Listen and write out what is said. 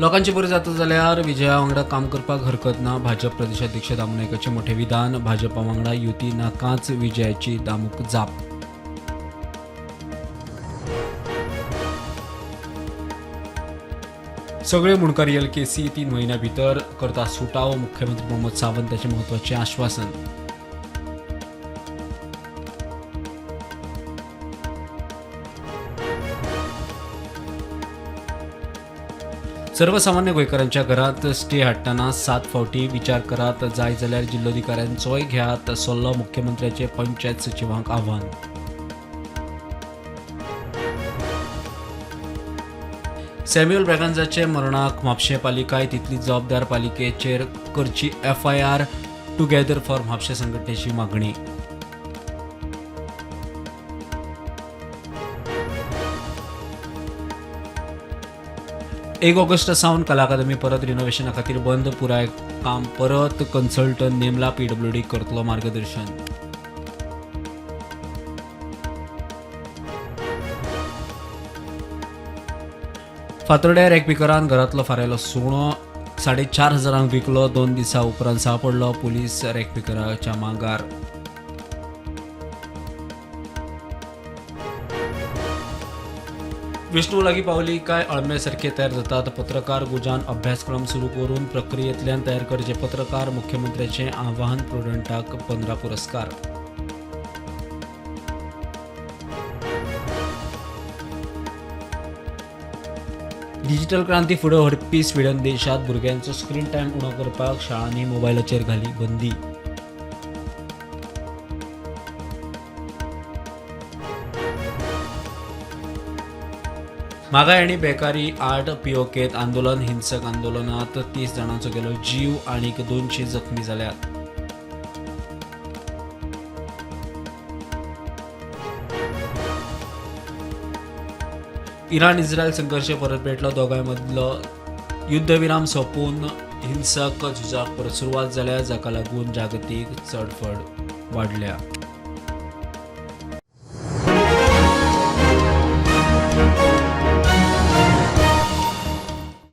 लोकांची बरी जाता जाल्यार विजया वांगडा काम करपाक हरकत ना. भाजप प्रदेशाध्यक्ष दामू नायकाचे मोठे विधान. भाजपा वांगडा युती नाकाच विजयाची दामूक जाप. सगळे मुणकार केसी 3 महिन्या भितर करता सुटावो. मुख्यमंत्री प्रमोद सावंत यांचे महत्वाचे आश्वासन. सर्वसामान्य गोंयकारांच्या घरात स्टे हाडटना 7 फावटी विचार करात. जाय जाल्यार जिल्लोधिकाऱ्यांचोय घेयात सल्लो. मुख्यमंत्र्याचे पंचायत सचिवांक आव्हान. सॅम्युएल ब्रॅगन्झाचे मरणाक म्हापशें पालिकाय तितली जबाबदार. पालिकेचेर करची FIR. टुगेदर फॉर म्हापशें संघटनेची मागणी. 1 ऑगस्ट सावन कला अकादमी परत रिनोव्हेशना खातीर बंद. पुराय काम परत. कन्सल्टंट नेमला. PWD करतलो मार्गदर्शन. फातोर्ड्या रॅकपिकरान घरांतलो फारेलो सुणो 4,500 विकलो. 2 दिसां उपरांत सापडलो. पुलीस रॅकपिकराच्या मागार. विष्णू लागीं पावली काय अळमे सारखे तयार जातात. पत्रकार गुजान अभ्यासक्रम सुरू करून प्रक्रियेंतल्यान तयार करचे पत्रकार. मुख्यमंत्र्याचे आव्हान. प्रुडंटाक 15 पुरस्कार. डिजिटल क्रांती फुडें व्हरपी स्वीडन देशात भुरग्यांचो स्क्रीन टायम उणो करपाक शाळांनी मोबायलाचेर घाली बंदी. म्हागाय आनी बेकारी आड POKत आंदोलन. हिंसक आंदोलनात 30 जाणांचो गेलो जीव आनी 200 जखमी जाल्यात. इराण इस्रायल संघर्ष परत पेटलो. दोगांय मदलो युद्धविराम सोंपून हिंसक झुजाक परत सुरवात जाल्या, जाका लागून जागतीक चडफड वाडल्या.